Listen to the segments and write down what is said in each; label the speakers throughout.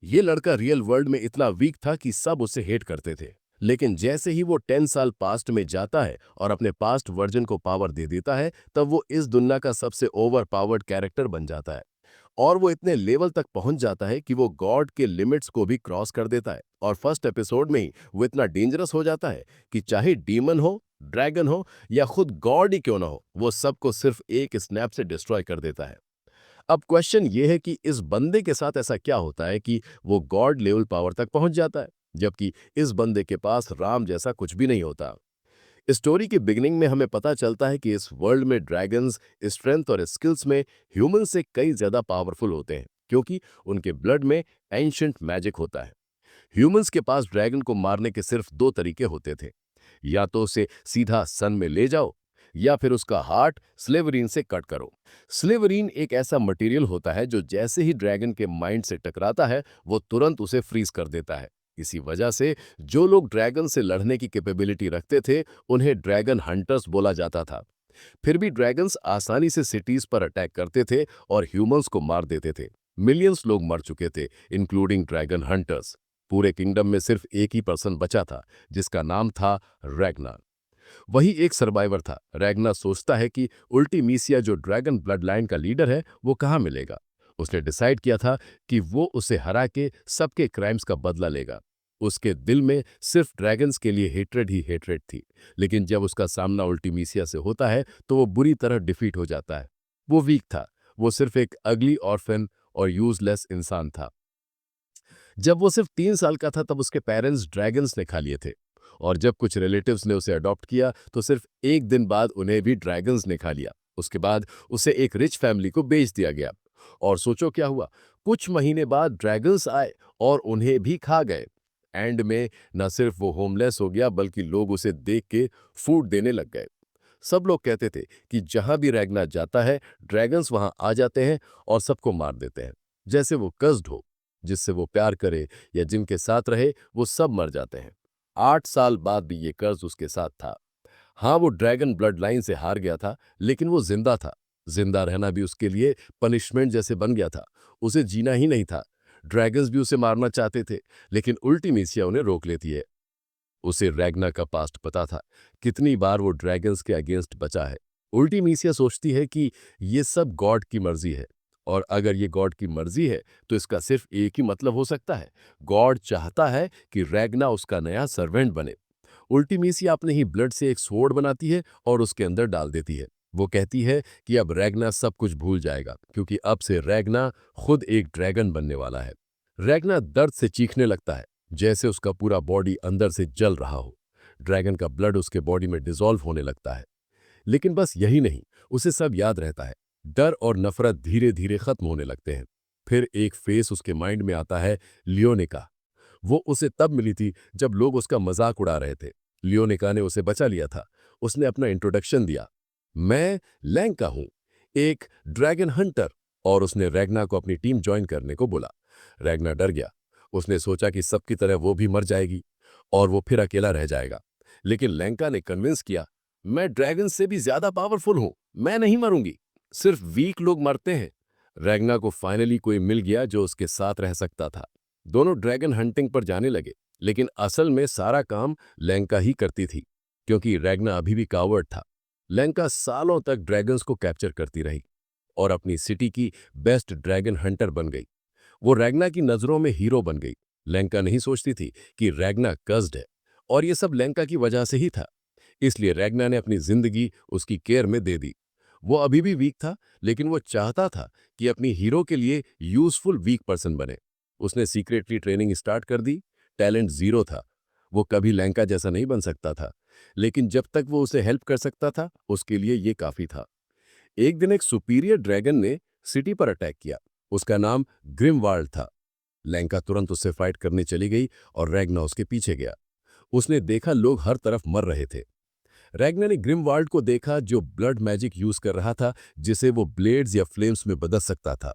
Speaker 1: ये लड़का real world में इतना वीक था कि सब उसे हेट करते थे। लेकिन जैसे ही वो 10 साल पास्ट में जाता है और अपने पास्ट वर्जन को पावर दे देता है, तब वो इस दुनिया का सबसे ओवर पावर्ड कैरेक्टर बन जाता है। और वो इतने लेवल तक पहुंच जाता है कि वो गॉड के लिमिट्स को भी क्रॉस कर देता है। और फर्स्ट एपिसोड में ही वो इतना डेंजरस हो जाता है कि चाहे डीमन हो, ड्रैगन हो या खुद गॉड ही क्यों ना हो, वो सबको सिर्फ एक स्नैप से डिस्ट्रॉय कर देता है। अब क्वेश्चन ये है कि इस बंदे के साथ ऐसा क्या होता है कि वो गॉड लेवल पावर तक पहुंच जाता है, जबकि इस बंदे के पास राम जैसा कुछ भी नहीं होता। स्टोरी के बिगिनिंग में हमें पता चलता है कि इस वर्ल्ड में ड्रैगन्स स्ट्रेंथ और स्किल्स में ह्यूमन से कई ज्यादा पावरफुल होते हैं, क्योंकि उनके ब्लड में एंशंट मैजिक होता है। ह्यूमंस के पास ड्रैगन को मारने के सिर्फ दो तरीके होते थे, या तो उसे सीधा सन में ले जाओ या फिर उसका हार्ट स्लेवरीन से कट करो। स्लेवरीन एक ऐसा मटेरियल होता है जो जैसे ही ड्रैगन के माइंड से टकराता है, वो तुरंत उसे फ्रीज कर देता है। इसी वजह से जो लोग ड्रैगन से लड़ने की कैपेबिलिटी रखते थे, उन्हें ड्रैगन हंटर्स बोला जाता था। फिर भी ड्रैगन्स आसानी से सिटीज पर अटैक करते थे और ह्यूमंस को मार देते थे। मिलियंस लोग मर चुके थे, इंक्लूडिंग ड्रैगन हंटर्स। पूरे किंगडम में सिर्फ एक ही पर्सन बचा था, जिसका नाम था रैग्ना। वही एक सर्वाइवर था। रैग्ना सोचता है कि उल्टीमीसिया जो ड्रैगन ब्लड लाइन का लीडर है, वो कहाँ मिलेगा। उसने डिसाइड किया था कि वो उसे हरा के सबके क्राइम्स का बदला लेगा। उसके दिल में सिर्फ ड्रैगन्स के लिए हेट्रेड ही हेट्रेड थी। लेकिन जब उसका सामना उल्टीमीसिया से होता है, तो वो बुरी तरह डिफीट हो जाता है। वो वीक था। वो सिर्फ एक अगली ऑर्फन और यूजलेस इंसान था। जब वो सिर्फ 3 साल का था, तब उसके पेरेंट्स ड्रैगन्स ने खा लिए थे। और जब कुछ रिलेटिव्स ने उसे अडॉप्ट किया, तो सिर्फ एक दिन बाद उन्हें भी ड्रैगन्स ने खा लिया। उसके बाद उसे एक रिच फैमिली को बेच दिया गया। और सोचो क्या हुआ। कुछ महीने बाद ड्रैगन्स आए और उन्हें भी खा गए। एंड में न सिर्फ वो होमलेस हो गया, बल्कि लोग उसे देख के फूड देने लग गए। सब लोग कहते थे कि जहां भी रैग्ना जाता है, ड्रैगन्स वहां आ जाते हैं और सबको मार देते हैं। जैसे वो कस्ड हो। जिससे वो प्यार करे या जिनके साथ रहे, वो सब मर जाते हैं। 8 साल बाद भी ये कर्ज उसके साथ था। हाँ, वो ड्रैगन ब्लड लाइन से हार गया था, लेकिन वो जिंदा था। जिंदा रहना भी उसके लिए पनिशमेंट जैसे बन गया था। उसे जीना ही नहीं था। ड्रैगन्स भी उसे मारना चाहते थे, लेकिन उल्टीमेसिया उन्हें रोक लेती है। उसे रैग्ना का पास्ट पता था। कितनी बार वो ड्रैगन्स के अगेंस्ट बचा है। उल्टीमीसिया सोचती है कि ये सब गॉड की मर्जी है। और अगर ये गॉड की मर्जी है, तो इसका सिर्फ एक ही मतलब हो सकता है। गॉड चाहता है कि रैग्ना उसका नया सर्वेंट बने। उल्टीमीसिया अपने ही ब्लड से एक स्वॉर्ड बनाती है और उसके अंदर डाल देती है। वो कहती है कि अब रैग्ना सब कुछ भूल जाएगा, क्योंकि अब से रैग्ना खुद एक ड्रैगन बनने वाला है। रैग्ना दर्द से चीखने लगता है, जैसे उसका पूरा बॉडी अंदर से जल रहा हो। ड्रैगन का ब्लड उसके बॉडी में डिसॉल्व होने लगता है। लेकिन बस यही नहीं, उसे सब याद रहता है। डर और नफरत धीरे धीरे खत्म होने लगते हैं। फिर एक फेस उसके माइंड में आता है, लियोनिका। वो उसे तब मिली थी जब लोग उसका मजाक उड़ा रहे थे। लियोनिका ने उसे बचा लिया था। उसने अपना इंट्रोडक्शन दिया, मैं लैंका हूं, एक ड्रैगन हंटर। और उसने रैग्ना को अपनी टीम ज्वाइन करने को बोला। रैग्ना डर गया। उसने सोचा कि सबकी तरह वो भी मर जाएगी और वो फिर अकेला रह जाएगा। लेकिन लैंका ने कन्विंस किया, मैं ड्रैगन से भी ज्यादा पावरफुल हूं, मैं नहीं मरूंगी। सिर्फ वीक लोग मरते हैं। रैग्ना को फाइनली कोई मिल गया जो उसके साथ रह सकता था। दोनों ड्रैगन हंटिंग पर जाने लगे। लेकिन असल में सारा काम लैंका ही करती थी, क्योंकि रैग्ना अभी भी कावर्ड था। लैंका सालों तक ड्रैगन्स को कैप्चर करती रही और अपनी सिटी की बेस्ट ड्रैगन हंटर बन गई। वो रैग्ना की नजरों में हीरो बन गई। लैंका नहीं सोचती थी कि रैग्ना कस्ड है, और ये सब लैंका की वजह से ही था। इसलिए रैग्ना ने अपनी जिंदगी उसकी केयर में दे दी। वो अभी भी वीक था, लेकिन वो चाहता था कि अपनी हीरो के लिए यूजफुल वीक पर्सन बने। उसने सीक्रेटली ट्रेनिंग स्टार्ट कर दी। टैलेंट जीरो था। वो कभी लैंका जैसा नहीं बन सकता था, लेकिन जब तक वो उसे हेल्प कर सकता था, उसके लिए ये काफी था। एक दिन एक सुपीरियर ड्रैगन ने सिटी पर अटैक किया। उसका नाम ग्रिमवाल्ड था। लैंका तुरंत उससे फाइट करने चली गई और रैग्ना उसके पीछे गया। उसने देखा लोग हर तरफ मर रहे थे। रैग्ना ने ग्रिमवाल्ड को देखा, जो ब्लड मैजिक यूज कर रहा था, जिसे वो ब्लेड्स या फ्लेम्स में बदल सकता था।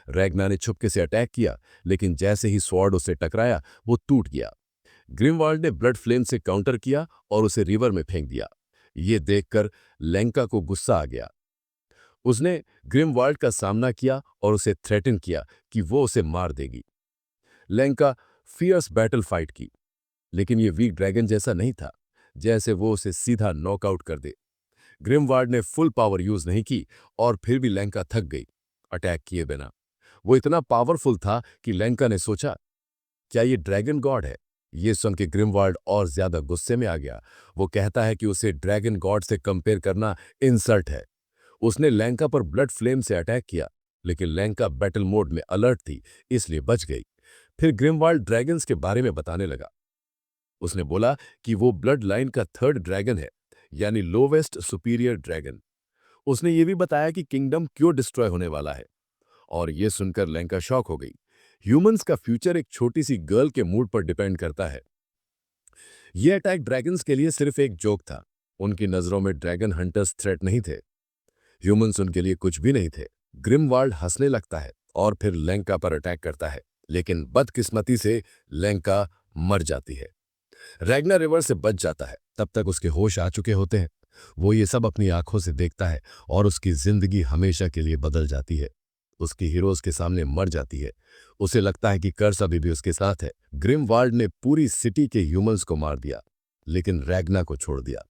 Speaker 1: रैग्ना ने छुपके से अटैक किया, लेकिन जैसे ही स्वॉर्ड उससे टकराया, वो टूट गया। ग्रिमवाल्ड ने ब्लड फ्लेम से काउंटर किया और उसे रिवर में फेंक दिया। ये देखकर लैंका को गुस्सा आ गया। उसने ग्रिमवाल्ड का सामना किया और उसे थ्रेटन किया कि वो उसे मार देगी। लैंका फियर्स बैटल फाइट की, लेकिन ये वीक ड्रैगन जैसा नहीं था, जैसे वो उसे सीधा नॉकआउट कर दे। ग्रिमवार्ड ने फुल पावर यूज नहीं की और फिर भी लैंका थक गई अटैक किए बिना। वो इतना पावरफुल था कि लैंका ने सोचा, क्या ये ड्रैगन गॉड है? ये सुन के ग्रिमवाल्ड और ज्यादा गुस्से में आ गया। वो कहता है कि उसे ड्रैगन गॉड से कंपेयर करना इंसल्ट है। उसने लैंका पर ब्लड फ्लेम से अटैक किया, लेकिन लैंका बैटल मोड में अलर्ट थी, इसलिए बच गई। फिर ग्रिमवाल्ड ड्रैगन्स के बारे में बताने लगा। उसने बोला कि वो ब्लड लाइन का थर्ड ड्रैगन है, यानी लोवेस्ट सुपीरियर ड्रैगन। उसने ये भी बताया कि किंगडम क्यों डिस्ट्रॉय होने वाला है, और ये सुनकर लैंका शॉक हो गई। ह्यूमंस का फ्यूचर एक छोटी सी गर्ल के मूड पर डिपेंड करता है। यह अटैक ड्रैगन्स के लिए सिर्फ एक जोक था। उनकी नजरों में ड्रैगन हंटर्स थ्रेट नहीं थे, ह्यूमंस उनके लिए कुछ भी नहीं थे। ग्रिमवाल्ड हंसने लगता है और फिर लैंका पर अटैक करता है, लेकिन बदकिस्मती से लैंका मर जाती है। रैग्ना रिवर से बच जाता है। तब तक उसके होश आ चुके होते हैं। वो ये सब अपनी आंखों से देखता है और उसकी जिंदगी हमेशा के लिए बदल जाती है। उसकी हीरोज के सामने मर जाती है। उसे लगता है कि कर्स अभी भी उसके साथ है। ग्रिमवाल्ड ने पूरी सिटी के ह्यूमंस को मार दिया, लेकिन रैग्ना को छोड़ दिया।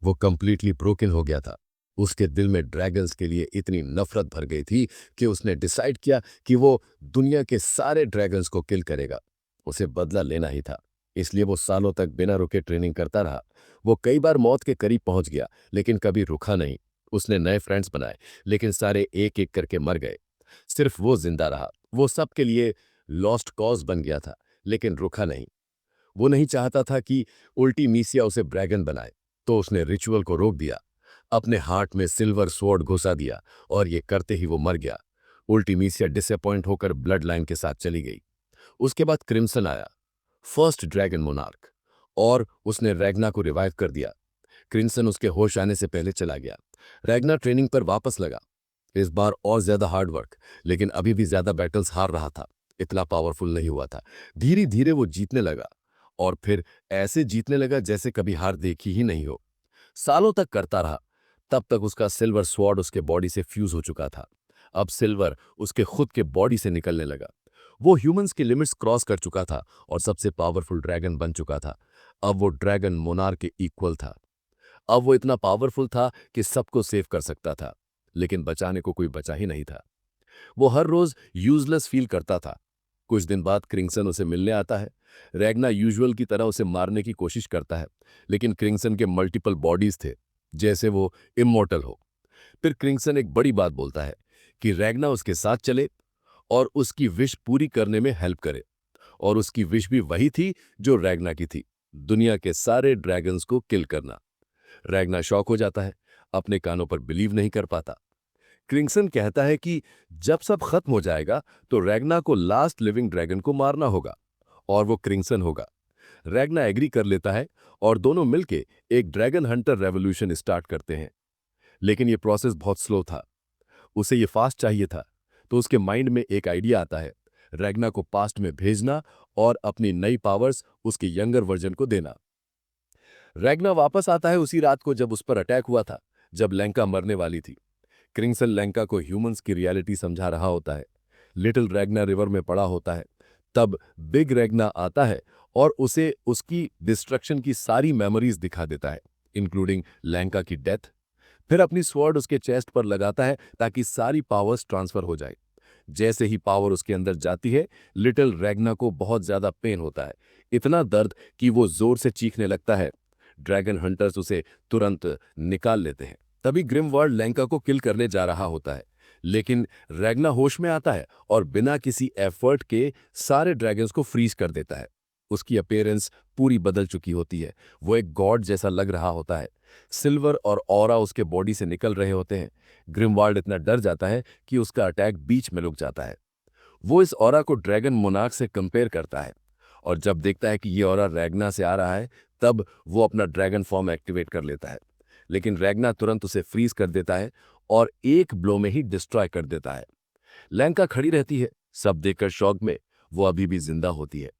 Speaker 1: वो कंप्लीटली ब्रोकन हो गया था। उसके दिल में ड्रैगन्स के लिए इतनी नफरत भर गई थी कि उसने डिसाइड किया कि वो दुनिया के सारे ड्रैगन्स को किल करेगा। उसे बदला लेना ही था, इसलिए वो सालों तक बिना रुके ट्रेनिंग करता रहा। वो कई बार मौत के करीब पहुंच गया, लेकिन कभी रुका नहीं। उसने नए फ्रेंड्स बनाए, लेकिन सारे एक एक करके मर गए। सिर्फ वो जिंदा रहा। वो सबके लिए लॉस्ट कॉज बन गया था, लेकिन रुका नहीं। वो नहीं चाहता था कि उल्टीमीसिया उसे ड्रैगन बनाए, तो उसने रिचुअल को रोक दिया। अपने हार्ट में सिल्वर स्वॉर्ड घुसा दिया, और ये करते ही वो मर गया। उल्टीमीसिया डिसअपॉइंट होकर ब्लड लाइन के साथ चली गई। उसके बाद क्रिम्सन आया, फर्स्ट ड्रैगन मोनार्क, और उसने रैग्ना को रिवाइव कर दिया। क्रिम्सन उसके होश आने से पहले चला गया। रैग्ना ट्रेनिंग पर वापस लगा, इस बार और ज्यादा हार्ड वर्क, लेकिन अभी भी ज्यादा बैटल्स हार रहा था। इतना पावरफुल नहीं हुआ था। धीरे धीरे वो जीतने लगा, और फिर ऐसे जीतने लगा जैसे कभी हार देखी ही नहीं हो। सालों तक करता रहा। तब तक उसका सिल्वर स्वॉर्ड उसके बॉडी से फ्यूज हो चुका था। अब सिल्वर उसके खुद के बॉडी से निकलने लगा। वो ह्यूमंस की लिमिट्स क्रॉस कर चुका था और सबसे पावरफुल ड्रैगन बन चुका था। अब वो ड्रैगन मोनार्क के इक्वल था। अब वो इतना पावरफुल था कि सबको सेव कर सकता था, लेकिन बचाने को कोई बचा ही नहीं था। वो हर रोज यूजलेस फील करता था। कुछ दिन बाद क्रिंगसन उसे मिलने आता है। रैग्ना यूजुअल की तरह उसे मारने की कोशिश करता है, लेकिन क्रिंगसन के मल्टीपल बॉडीज थे, जैसे वो इमॉर्टल हो। फिर क्रिंगसन एक बड़ी बात बोलता है कि रैग्ना उसके साथ चले और उसकी विश पूरी करने में हेल्प करे। और उसकी विश भी वही थी जो रैग्ना की थी, दुनिया के सारे ड्रैगन्स को किल करना। रैग्ना शॉक हो जाता है, अपने कानों पर बिलीव नहीं कर पाता। क्रिंगसन कहता है कि जब सब खत्म हो जाएगा तो रैग्ना को लास्ट लिविंग ड्रैगन को मारना होगा, और वो क्रिंगसन होगा। रैग्ना एग्री कर लेता है और दोनों मिलके एक ड्रैगन हंटर रेवोल्यूशन स्टार्ट करते हैं। लेकिन ये प्रोसेस बहुत स्लो था। उसे ये फास्ट चाहिए था, तो उसके माइंड में एक आइडिया आता है, रैग्ना को पास्ट में भेजना और अपनी नई पावर्स उसके यंगर वर्जन को देना। रैग्ना वापस आता है उसी रात को जब उस पर अटैक हुआ था, जब लैंका मरने वाली थी। क्रिंगसन लैंका को ह्यूमंस की रियलिटी समझा रहा होता है। लिटिल रैग्ना रिवर में पड़ा होता है। तब बिग रैग्ना आता है और उसे उसकी डिस्ट्रक्शन की सारी मेमोरीज दिखा देता है, इंक्लूडिंग लैंका की डेथ। फिर अपनी स्वॉर्ड उसके चेस्ट पर लगाता है ताकि सारी पावर्स ट्रांसफर हो जाए। जैसे ही पावर उसके अंदर जाती है, लिटिल रैग्ना को बहुत ज्यादा पेन होता है, इतना दर्द कि वो जोर से चीखने लगता है। ड्रैगन हंटर्स उसे तुरंत निकाल लेते हैं। तभी ग्रिमवाल्ड लैंका को किल करने जा रहा होता है, लेकिन रैग्ना होश में आता है और बिना किसी एफर्ट के सारे ड्रैगन्स को फ्रीज कर देता है। उसकी अपीयरेंस पूरी बदल चुकी होती है। वो एक गॉड जैसा लग रहा होता है। सिल्वर और ऑरा उसके बॉडी से निकल रहे होते हैं। ग्रिमवाल्ड इतना डर जाता है कि उसका अटैक बीच में रुक जाता है। वो इस ऑरा को ड्रैगन मोनार्क से कंपेयर करता है, और जब देखता है कि ये ऑरा रैग्ना से आ रहा है, तब वो अपना ड्रैगन फॉर्म एक्टिवेट कर लेता है। लेकिन रैग्ना तुरंत उसे फ्रीज कर देता है और एक ब्लो में ही डिस्ट्रॉय कर देता है। लैंका खड़ी रहती है, सब देखकर शॉक में। वो अभी भी जिंदा होती है।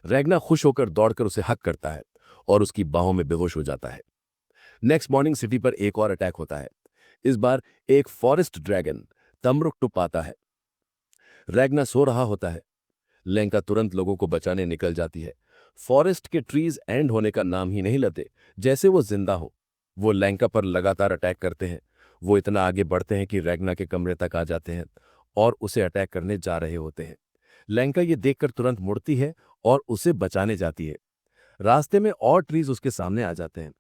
Speaker 1: रैग्ना खुश होकर दौड़कर उसे हक करता है और उसकी बाहों में बेहोश हो जाता है। नेक्स्ट मॉर्निंग सिटी पर एक और अटैक होता है। इस बार एक फॉरेस्ट ड्रैगन तमरुक टुप आता है। रैग्ना सो रहा होता है। लैंका तुरंत लोगों को बचाने निकल जाती है। फॉरेस्ट के ट्रीज एंड होने का नाम ही नहीं लेते, जैसे वो जिंदा हो। वो लैंका पर लगातार अटैक करते हैं। वो इतना आगे बढ़ते हैं कि रैग्ना के कमरे तक आ जाते हैं और उसे अटैक करने जा रहे होते हैं। लैंका ये देखकर तुरंत मुड़ती है और उसे बचाने जाती है। रास्ते में और ट्रीज उसके सामने आ जाते हैं,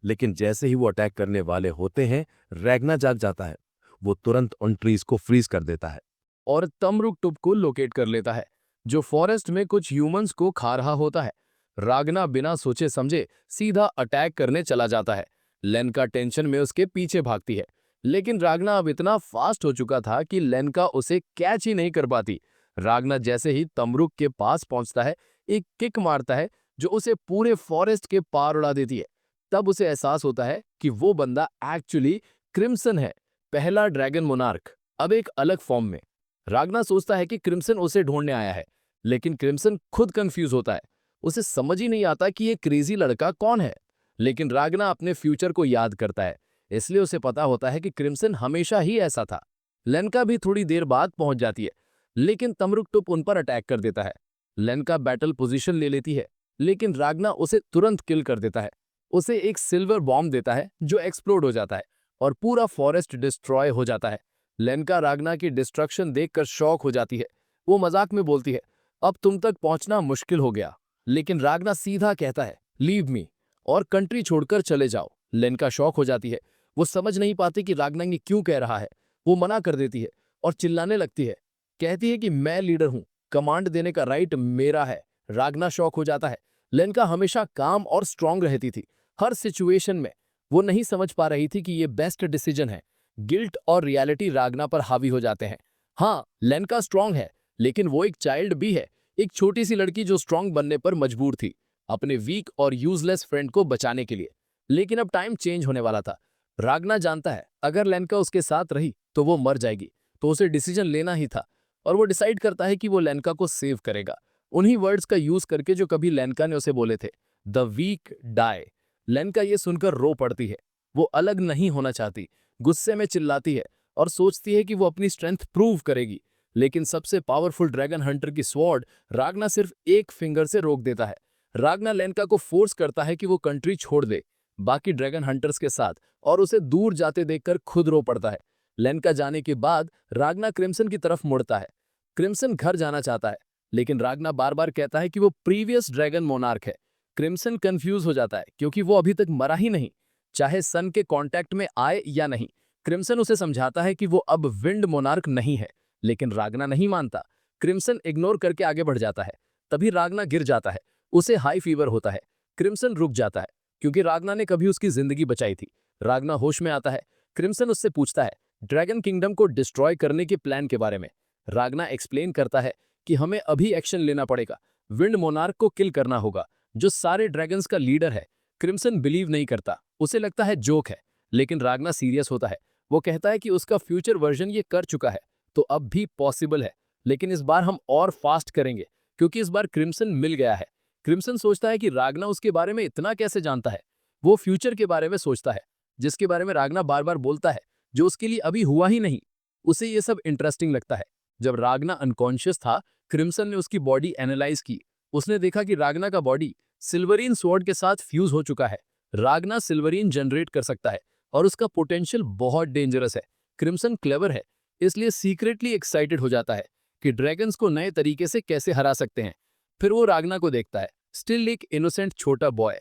Speaker 1: लेकिन जैसे ही वो अटैक करने वाले होते हैं, रैग्ना जाग जाता है। वो तुरंत उन ट्रीज को फ्रीज कर देता है
Speaker 2: और तमरुक टुप को लोकेट कर लेता है, जो फॉरेस्ट में कुछ ह्यूमंस को खा रहा होता है। रागना बिना सोचे समझे सीधा अटैक करने चला जाता है। लेनका टेंशन में उसके पीछे भागती है, लेकिन रागना अब इतना फास्ट हो चुका था कि लेनका उसे कैच ही नहीं कर पाती। रागना जैसे ही तमरुक के पास पहुंचता है, एक किक मारता है जो उसे पूरे फॉरेस्ट के पार उड़ा देती है। तब उसे एहसास होता है कि वो बंदा एक्चुअली क्रिम्सन है, पहला ड्रैगन मोनार्क, अब एक अलग फॉर्म में। रागना सोचता है कि क्रिम्सन उसे ढूंढने आया है, लेकिन क्रिम्सन खुद कंफ्यूज होता है। उसे समझ ही नहीं आता कि ये क्रेजी लड़का कौन है। लेकिन रागना अपने फ्यूचर को याद करता है, इसलिए उसे पता होता है कि क्रिम्सन हमेशा ही ऐसा था। लेनका भी थोड़ी देर बाद पहुंच जाती है, लेकिन तमरुक टुप उन पर अटैक कर देता है। लेनका बैटल पोजीशन ले लेती है, लेकिन रागना उसे तुरंत किल कर देता है। उसे एक सिल्वर बॉम्ब देता है जो एक्सप्लोड हो जाता है और पूरा फॉरेस्ट डिस्ट्रॉय हो जाता है। लेनका रागना की डिस्ट्रक्शन देखकर शॉक हो जाती है। वो मजाक में बोलती है, अब तुम तक पहुंचना मुश्किल हो गया। लेकिन रागना सीधा कहता है, लीव मी, और कंट्री छोड़कर चले जाओ। लेनका शॉक हो जाती है। वो समझ नहीं पाती कि रागना ये क्यों कह रहा है। वो मना कर देती है और चिल्लाने लगती है। कहती है कि मैं लीडर हूं, कमांड देने का राइट मेरा है। रागना शॉक हो जाता है। लेनका हमेशा काम और स्ट्रांग रहती थी, हर सिचुएशन में। वो नहीं समझ पा रही थी कि ये बेस्ट डिसीजन है। गिल्ट और रियलिटी रागना पर हावी हो जाते हैं। हाँ, लेनका स्ट्रांग है, लेकिन वो एक चाइल्ड भी है, एक छोटी सी लड़की जो स्ट्रांग बनने पर मजबूर थी, अपने वीक और यूजलेस फ्रेंड को बचाने के लिए। लेकिन अब टाइम चेंज होने वाला था। रागना जानता है अगर लेनका उसके साथ रही तो वो मर जाएगी, तो उसे डिसीजन लेना ही था। और वो डिसाइड करता है कि वो लेनका को सेव करेगा, उन्हीं वर्ड्स का यूज करके जो कभी लेनका ने उसे बोले थे, द वीक डाई। लेनका ये सुनकर रो पड़ती है। वो अलग नहीं होना चाहती, गुस्से में चिल्लाती है और सोचती है कि वो अपनी स्ट्रेंथ प्रूव करेगी। लेकिन सबसे पावरफुल ड्रैगन हंटर की स्वॉर्ड रागना सिर्फ एक फिंगर से रोक देता है। रागना लेनका को फोर्स करता है कि वो कंट्री छोड़ दे बाकी ड्रैगन हंटर्स के साथ, और उसे दूर जाते देखकर खुद रो पड़ता है। लेनका जाने के बाद रागना क्रिम्सन की तरफ मुड़ता है। क्रिम्सन घर जाना चाहता है, लेकिन रागना बार बार कहता है कि वो प्रीवियस ड्रैगन मोनार्क है। क्रिम्सन कंफ्यूज हो जाता है क्योंकि वो अभी तक मरा ही नहीं, चाहे सन के कांटेक्ट में आए या नहीं। क्रिम्सन उसे समझाता है कि वो अब विंड मोनार्क नहीं है, लेकिन रागना नहीं मानता। क्रिम्सन इग्नोर करके आगे बढ़ जाता है। तभी रागना गिर जाता है, उसे हाई फीवर होता है। क्रिम्सन रुक जाता है क्योंकि रागना ने कभी उसकी जिंदगी बचाई थी। रागना होश में आता है। क्रिम्सन उससे पूछता है ड्रैगन किंगडम को डिस्ट्रॉय करने के प्लान के बारे में। रागना एक्सप्लेन करता है कि हमें अभी एक्शन लेना पड़ेगा, विंड मोनार्क को किल करना होगा, जो सारे ड्रैगन्स का लीडर है। क्रिम्सन बिलीव नहीं करता, उसे लगता है जोक है। लेकिन रागना सीरियस होता है। वो कहता है कि उसका फ्यूचर वर्जन ये कर चुका है, तो अब भी पॉसिबल है, लेकिन इस बार हम और फास्ट करेंगे क्योंकि इस बार क्रिम्सन मिल गया है। क्रिम्सन सोचता है कि रागना उसके बारे में इतना कैसे जानता है। वो फ्यूचर के बारे में सोचता है, जिसके बारे में रागना बार बार बोलता है, जो उसके लिए अभी हुआ ही नहीं। उसे ये सब इंटरेस्टिंग लगता है। जब रागना अनकॉन्शियस था, क्रिम्सन ने उसकी बॉडी एनालाइज की। उसने देखा कि रागना का बॉडी सिल्वरीन स्वॉर्ड के साथ फ्यूज हो चुका है। रागना सिल्वरीन जनरेट कर सकता है और उसका पोटेंशियल बहुत डेंजरस है। क्रिम्सन क्लेवर है, इसलिए सीक्रेटली एक्साइटेड हो जाता है कि ड्रैगन्स को नए तरीके से कैसे हरा सकते हैं। फिर वो रागना को देखता है, स्टिल एक इनोसेंट छोटा बॉय।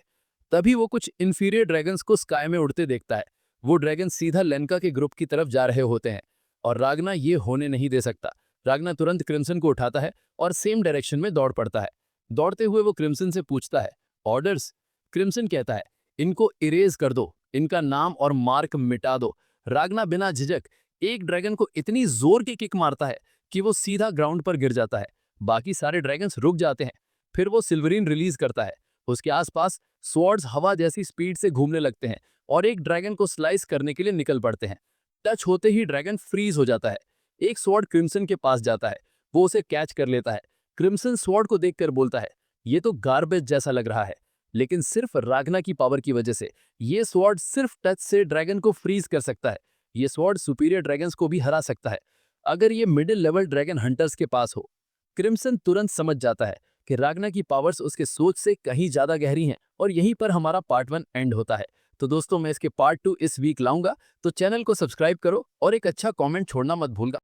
Speaker 2: तभी वो कुछ इंफीरियर ड्रैगन्स को स्काई में उड़ते देखता है। वो ड्रैगन सीधा लेनका के ग्रुप की तरफ जा रहे होते हैं और रागना ये होने नहीं दे सकता। रागना तुरंत क्रिम्सन को उठाता है और सेम डायरेक्शन में दौड़ पड़ता है। दौड़ते हुए वो क्रिम्सन से पूछता है, ऑर्डर्स? क्रिम्सन कहता है, इनको इरेज कर दो, इनका नाम और मार्क मिटा दो। रागना बिना झिझक एक ड्रैगन को इतनी जोर की किक मारता है कि वो सीधा ग्राउंड पर गिर जाता है। बाकी सारे ड्रैगन्स रुक जाते हैं। फिर वो सिल्वरीन रिलीज करता है। उसके आसपास स्वॉर्ड्स हवा जैसी स्पीड से घूमने लगते हैं और एक ड्रैगन को स्लाइस करने के लिए निकल पड़ते हैं। टच होते ही ड्रैगन फ्रीज हो जाता है। एक स्वॉर्ड क्रिम्सन के पास जाता है, वो उसे कैच कर लेता है। क्रिम्सन स्वॉर्ड को देखकर बोलता है, ये तो गार्बेज जैसा लग रहा है, लेकिन सिर्फ रागना की पावर की वजह से ये स्वॉर्ड सिर्फ टच से ड्रैगन को फ्रीज कर सकता है। ये स्वॉर्ड सुपीरियर ड्रैगन्स को भी हरा सकता है, अगर ये मिडिल लेवल ड्रैगन हंटर्स के पास हो। क्रिम्सन तुरंत समझ जाता है कि रागना की पावर्स उसके सोच से कहीं ज्यादा गहरी हैं और यहीं पर हमारा पार्ट 1 एंड होता है। तो दोस्तों मैं इसके पार्ट 2 इस वीक लाऊंगा, तो चैनल को सब्सक्राइब करो और एक अच्छा कमेंट छोड़ना मत भूलना।